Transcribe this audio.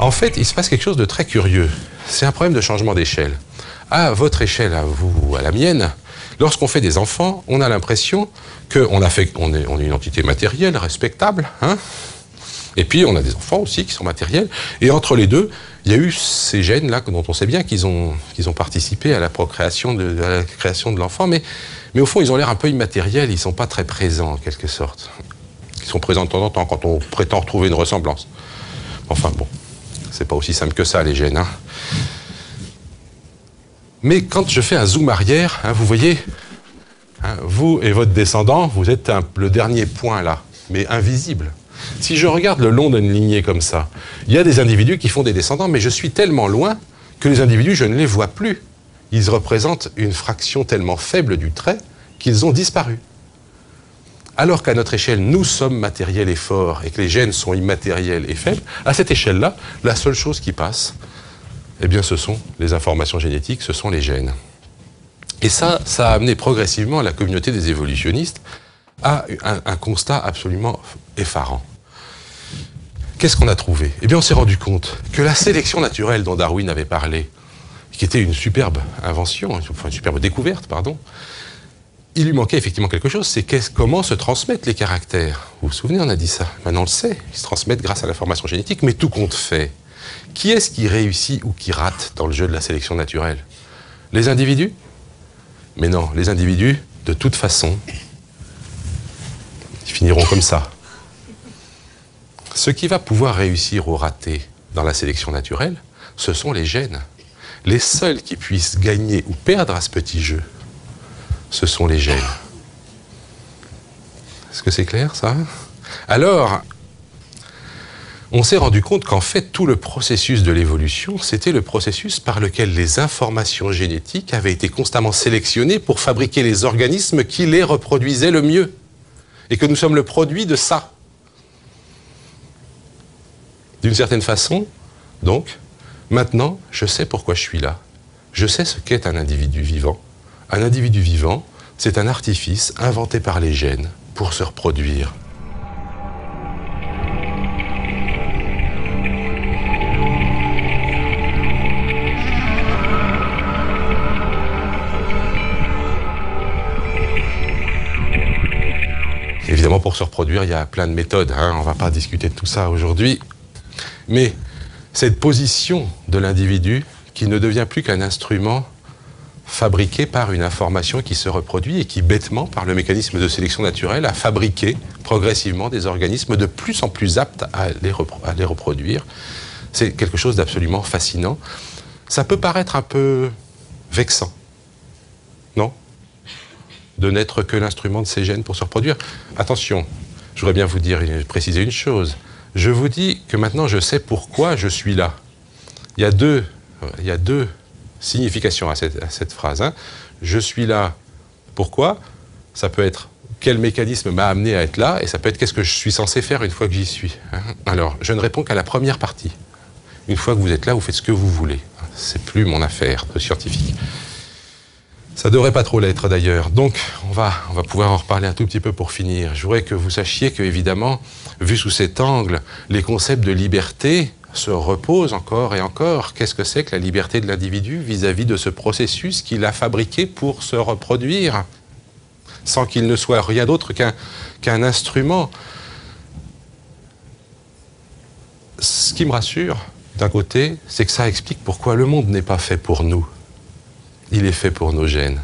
En fait, il se passe quelque chose de très curieux. C'est un problème de changement d'échelle. À votre échelle, à vous ou à la mienne, lorsqu'on fait des enfants, on a l'impression qu'on est une entité matérielle, respectable, hein. Et puis on a des enfants aussi qui sont matériels. Et entre les deux, il y a eu ces gènes-là dont on sait bien qu'ils ont participé à la procréation, à la création de l'enfant. Mais au fond, ils ont l'air un peu immatériels, ils ne sont pas très présents en quelque sorte. Ils sont présents de temps en temps quand on prétend retrouver une ressemblance. Enfin bon, c'est pas aussi simple que ça les gènes, hein. Mais quand je fais un zoom arrière, hein, vous voyez, hein, vous et votre descendant, vous êtes le dernier point là, mais invisible. Si je regarde le long d'une lignée comme ça, il y a des individus qui font des descendants, mais je suis tellement loin que les individus, je ne les vois plus. Ils représentent une fraction tellement faible du trait qu'ils ont disparu. Alors qu'à notre échelle, nous sommes matériels et forts, et que les gènes sont immatériels et faibles, à cette échelle-là, la seule chose qui passe, eh bien, ce sont les informations génétiques, ce sont les gènes. Et ça a amené progressivement la communauté des évolutionnistes à un constat absolument effarant. Qu'est-ce qu'on a trouvé? Eh bien, on s'est rendu compte que la sélection naturelle dont Darwin avait parlé, qui était une superbe invention, enfin une superbe découverte, pardon, il lui manquait effectivement quelque chose, c'est comment se transmettent les caractères. Vous vous souvenez, on a dit ça. Maintenant, on le sait, ils se transmettent grâce à l'information génétique, mais tout compte fait. Qui est-ce qui réussit ou qui rate dans le jeu de la sélection naturelle? Les individus? Mais non, les individus, de toute façon, ils finiront comme ça. Ce qui va pouvoir réussir ou rater dans la sélection naturelle, ce sont les gènes. Les seuls qui puissent gagner ou perdre à ce petit jeu, ce sont les gènes. Est-ce que c'est clair, ça? Alors, on s'est rendu compte qu'en fait, tout le processus de l'évolution, c'était le processus par lequel les informations génétiques avaient été constamment sélectionnées pour fabriquer les organismes qui les reproduisaient le mieux. Et que nous sommes le produit de ça. D'une certaine façon, donc, maintenant, je sais pourquoi je suis là. Je sais ce qu'est un individu vivant. Un individu vivant, c'est un artifice inventé par les gènes pour se reproduire. Évidemment, pour se reproduire, il y a plein de méthodes, hein. On ne va pas discuter de tout ça aujourd'hui. Mais cette position de l'individu qui ne devient plus qu'un instrument fabriqué par une information qui se reproduit et qui, bêtement, par le mécanisme de sélection naturelle, a fabriqué progressivement des organismes de plus en plus aptes à les reproduire. C'est quelque chose d'absolument fascinant. Ça peut paraître un peu vexant, non ? De n'être que l'instrument de ces gènes pour se reproduire. Attention, je voudrais bien vous préciser une chose. Je vous dis que maintenant je sais pourquoi je suis là. Il y a deux significations à cette phrase, hein. Je suis là, pourquoi? Ça peut être quel mécanisme m'a amené à être là, et ça peut être qu'est-ce que je suis censé faire une fois que j'y suis, hein. Alors, je ne réponds qu'à la première partie. Une fois que vous êtes là, vous faites ce que vous voulez. C'est plus mon affaire de scientifique. Ça ne devrait pas trop l'être d'ailleurs. Donc, on va pouvoir en reparler un tout petit peu pour finir. Je voudrais que vous sachiez que, évidemment, vu sous cet angle, les concepts de liberté se reposent encore et encore. Qu'est-ce que c'est que la liberté de l'individu vis-à-vis de ce processus qu'il a fabriqué pour se reproduire, sans qu'il ne soit rien d'autre qu'un instrument? Ce qui me rassure, d'un côté, c'est que ça explique pourquoi le monde n'est pas fait pour nous. Il est fait pour nos gènes.